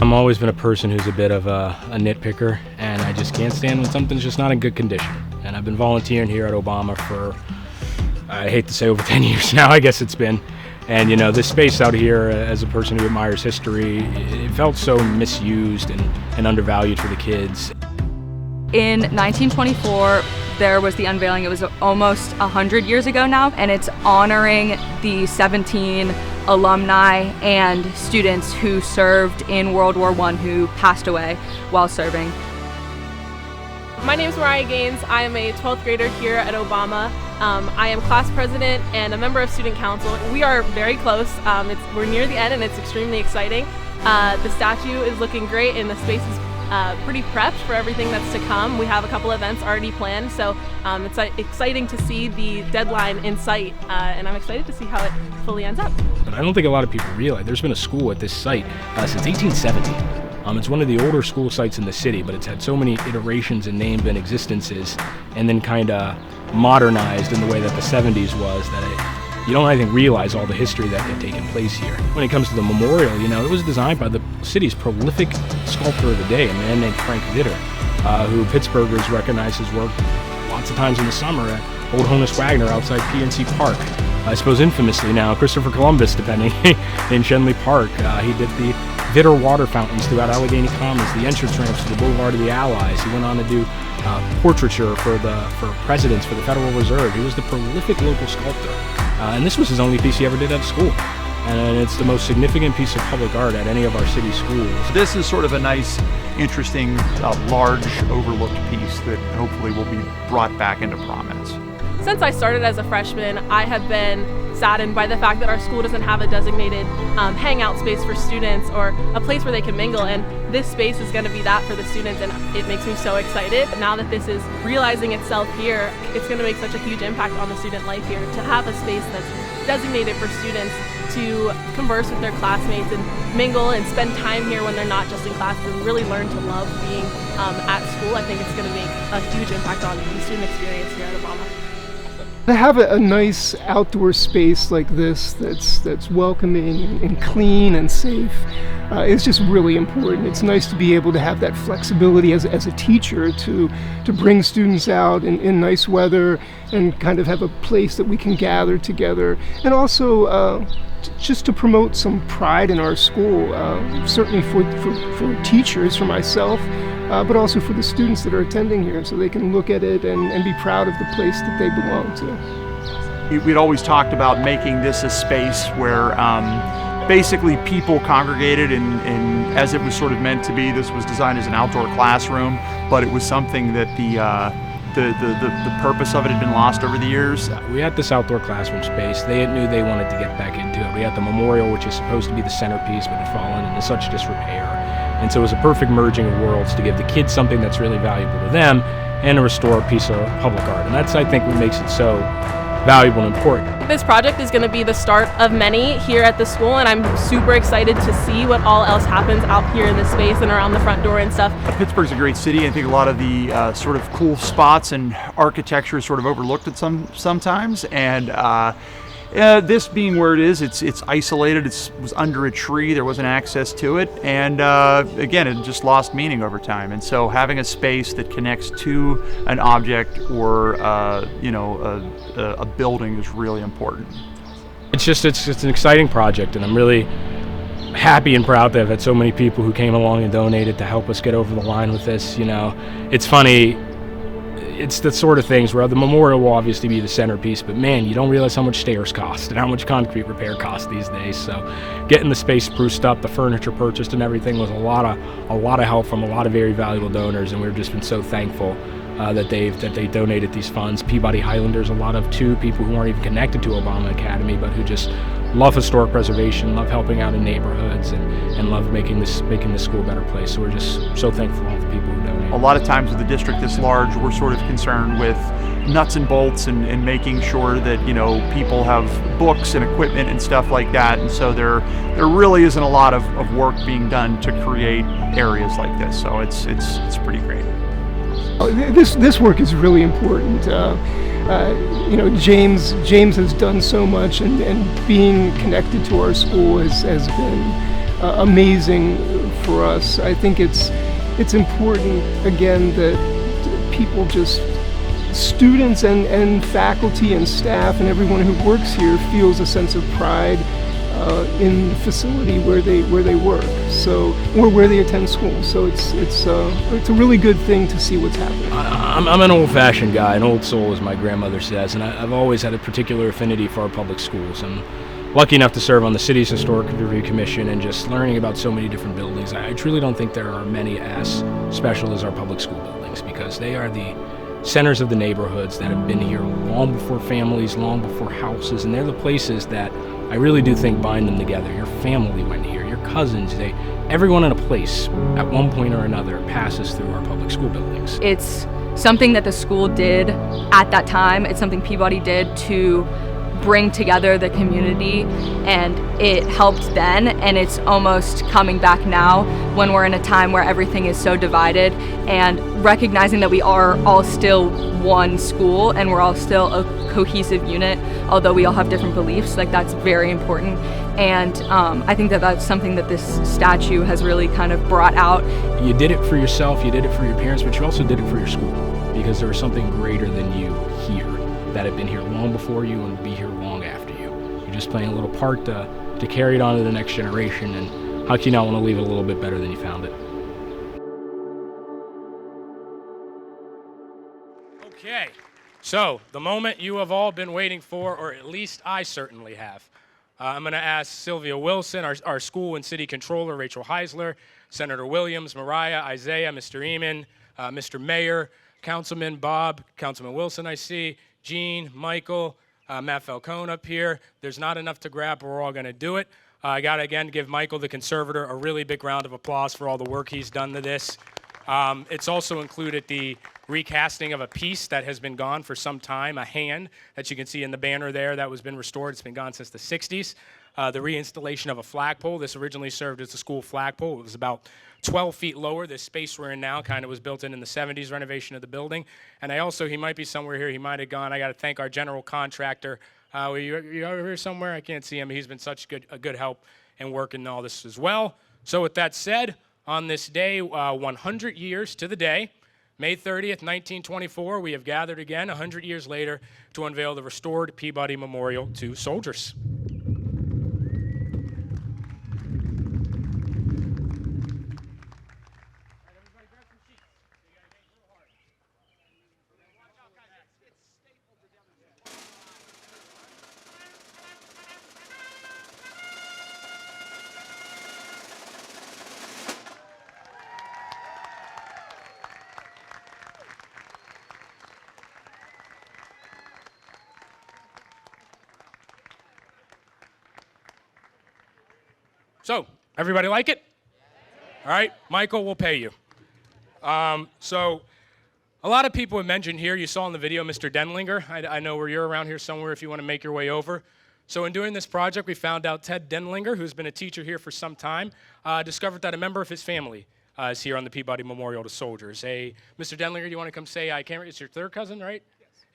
I've always been a person who's a bit of a nitpicker, and I just can't stand when something's just not in good condition. And I've been volunteering here at Obama for, I hate to say, over 10 years now, I guess it's been. And this space out here, as a person who admires history, it felt so misused and undervalued for the kids. In 1924, there was the unveiling. It was almost 100 years ago now, and it's honoring the 17 alumni and students who served in World War I who passed away while serving. My name is Mariah Gaines. I am a 12th grader here at Obama. I am class president and a member of student council. We are very close. We're near the end and it's extremely exciting. The statue is looking great and the space is pretty prepped for everything that's to come. We have a couple events already planned, so it's exciting to see the deadline in sight, and I'm excited to see how it fully ends up. But I don't think a lot of people realize there's been a school at this site since 1870. It's one of the older school sites in the city, but it's had so many iterations and names and existences, and then kind of modernized in the way that the 70s was, that you don't, I think, realize all the history that had taken place here. When it comes to the memorial, you know, it was designed by the city's prolific sculptor of the day, a man named Frank Vitter, who Pittsburghers recognize his work lots of times in the summer at Old Honus Wagner outside PNC Park. I suppose infamously now, Christopher Columbus, depending, in Shenley Park. He did the Vitter water fountains throughout Allegheny Commons, the entrance ramps to the Boulevard of the Allies. He went on to do portraiture for presidents, for the Federal Reserve. He was the prolific local sculptor. And this was his only piece he ever did at school. And it's the most significant piece of public art at any of our city schools. This is sort of a nice, interesting, large, overlooked piece that hopefully will be brought back into prominence. Since I started as a freshman, I have been saddened by the fact that our school doesn't have a designated hangout space for students or a place where they can mingle, and this space is going to be that for the students, and it makes me so excited. Now that this is realizing itself here, it's going to make such a huge impact on the student life here to have a space that's designated for students to converse with their classmates and mingle and spend time here when they're not just in classes and really learn to love being at school. I think it's going to make a huge impact on the student experience here at Obama. To have a nice outdoor space like this that's welcoming and clean and safe is just really important. It's nice to be able to have that flexibility as a teacher to bring students out in nice weather and kind of have a place that we can gather together, and also just to promote some pride in our school, certainly for teachers, for myself, but also for the students that are attending here, so they can look at it and be proud of the place that they belong to. We'd always talked about making this a space where basically people congregated, and as it was sort of meant to be, this was designed as an outdoor classroom, but it was something that the purpose of it had been lost over the years. We had this outdoor classroom space. They knew they wanted to get back into it. We had the memorial, which is supposed to be the centerpiece, but had fallen into such disrepair. And so it was a perfect merging of worlds to give the kids something that's really valuable to them and to restore a piece of public art. And that's, I think, what makes it so valuable and important. This project is going to be the start of many here at the school, and I'm super excited to see what all else happens out here in this space and around the front door and stuff. Pittsburgh's a great city. I think a lot of the sort of cool spots and architecture is sort of overlooked at sometimes, and this being where it is, it's isolated. It was under a tree. There wasn't access to it, and again, it just lost meaning over time. And so, having a space that connects to an object or a building is really important. It's an exciting project, and I'm really happy and proud to have had so many people who came along and donated to help us get over the line with this. You know, it's funny. It's the sort of things where the memorial will obviously be the centerpiece, but man, you don't realize how much stairs cost and how much concrete repair costs these days. So getting the space spruced up, the furniture purchased and everything was a lot of help from a lot of very valuable donors, and we've just been so thankful that they donated these funds. Peabody Highlanders, a lot of people who aren't even connected to Obama Academy, but who just love historic preservation, love helping out in neighborhoods, and love making this school a better place. So we're just so thankful for all the people who donate. A lot of times with a district this large, we're sort of concerned with nuts and bolts and making sure that people have books and equipment and stuff like that. And so there really isn't a lot of work being done to create areas like this. So it's pretty great. This work is really important. James has done so much, and being connected to our school has been amazing for us. I think it's important, again, that people students and faculty and staff and everyone who works here feels a sense of pride in the facility where they work, or where they attend school. So it's a really good thing to see what's happening. I'm an old-fashioned guy, an old soul, as my grandmother says, and I've always had a particular affinity for our public schools. I'm lucky enough to serve on the city's Historic Review Commission, and just learning about so many different buildings. I truly don't think there are many as special as our public school buildings, because they are the centers of the neighborhoods that have been here long before families, long before houses, and they're the places that I really do think bind them together. Your family went here, your cousins, everyone in a place at one point or another passes through our public school buildings. It's something that the school did at that time. It's something Peabody did to bring together the community, and it helped then, and it's almost coming back now when we're in a time where everything is so divided, and recognizing that we are all still one school and we're all still a cohesive unit, although we all have different beliefs. Like, that's very important, and I think that that's something that this statue has really kind of brought out. You did it for yourself, you did it for your parents, but you also did it for your school, because there was something greater than you here that had been here long before you and will be here long after you. You're just playing a little part to carry it on to the next generation, and how can you not want to leave it a little bit better than you found it? Okay, so the moment you have all been waiting for, or at least I certainly have. I'm going to ask Sylvia Wilson, our school and city controller, Rachel Heisler, Senator Williams, Mariah, Isaiah, Mr. Eamon, Mr. Mayor, Councilman Bob, Councilman Wilson, I see, Gene, Michael, Matt Falcone up here. There's not enough to grab, but we're all going to do it. I got to, again, give Michael, the conservator, a really big round of applause for all the work he's done to this. It's also included the recasting of a piece that has been gone for some time, a hand that you can see in the banner there that was been restored. It's been gone since the 60s. The reinstallation of a flagpole. This originally served as a school flagpole. It was about 12 feet lower. This space we're in now kind of was built in the 70s renovation of the building. And I also, he might be somewhere here, he might have gone. I got to thank our general contractor. You over here somewhere? I can't see him. He's been such a good help in working all this as well. So with that said, on this day, 100 years to the day, May 30th, 1924, we have gathered again 100 years later to unveil the restored Peabody Memorial to soldiers. So, everybody like it? All right, Michael, we'll pay you. So, a lot of people have mentioned here, you saw in the video, Mr. Denlinger. I know where you're around here somewhere if you want to make your way over. So in doing this project, we found out Ted Denlinger, who's been a teacher here for some time, discovered that a member of his family is here on the Peabody Memorial to Soldiers. Mr. Denlinger, you want to come say, it's your third cousin, right?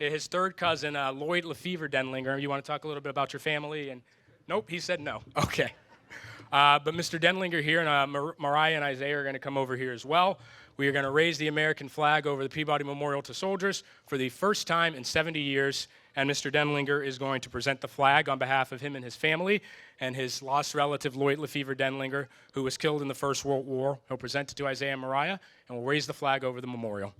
Yes. His third cousin, Lloyd Lefevre Denlinger. You want to talk a little bit about your family? And nope, he said no. Okay. But Mr. Denlinger here and Mariah and Isaiah are going to come over here as well. We are going to raise the American flag over the Peabody Memorial to Soldiers for the first time in 70 years. And Mr. Denlinger is going to present the flag on behalf of him and his family and his lost relative, Lloyd Lefevre Denlinger, who was killed in the First World War. He'll present it to Isaiah and Mariah, and we'll raise the flag over the memorial.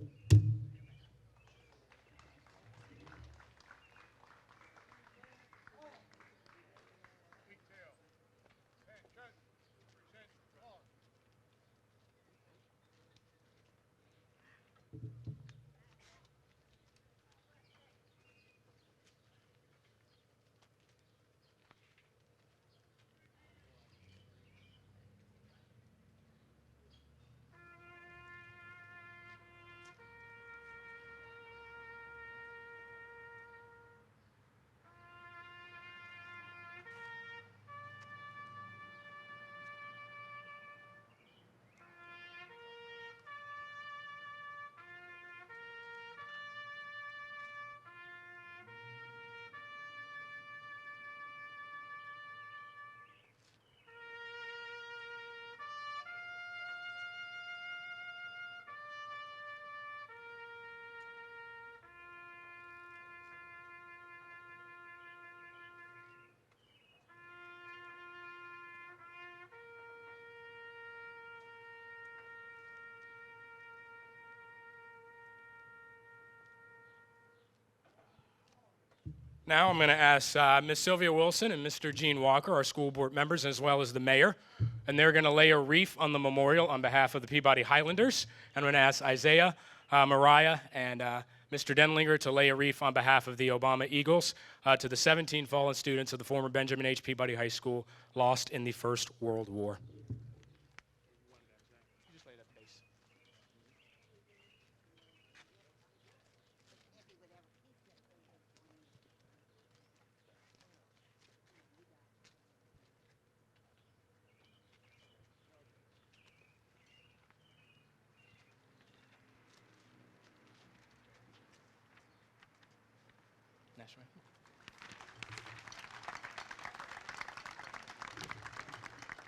Now I'm going to ask Ms. Sylvia Wilson and Mr. Gene Walker, our school board members, as well as the mayor, and they're going to lay a wreath on the memorial on behalf of the Peabody Highlanders. And I'm going to ask Isaiah, Mariah, and Mr. Denlinger to lay a wreath on behalf of the Obama Eagles to the 17 fallen students of the former Benjamin H. Peabody High School lost in the First World War. national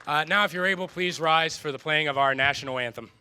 anthem. Now, if you're able, please rise for the playing of our national anthem.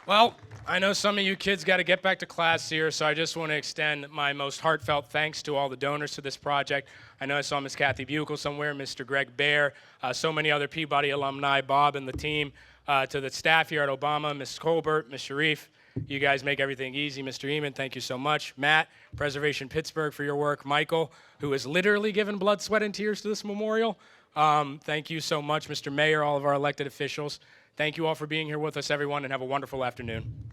Well, I know some of you kids got to get back to class here, so I just want to extend my most heartfelt thanks to all the donors to this project. I know I saw Miss Kathy Buchel somewhere, Mr. Greg Baer, so many other Peabody alumni, Bob and the team, to the staff here at Obama, Ms. Colbert, Ms. Sharif. You guys make everything easy. Mr. Eamon, thank you so much. Matt, Preservation Pittsburgh, for your work. Michael, who has literally given blood, sweat, and tears to this memorial. Thank you so much, Mr. Mayor, all of our elected officials. Thank you all for being here with us, everyone, and have a wonderful afternoon.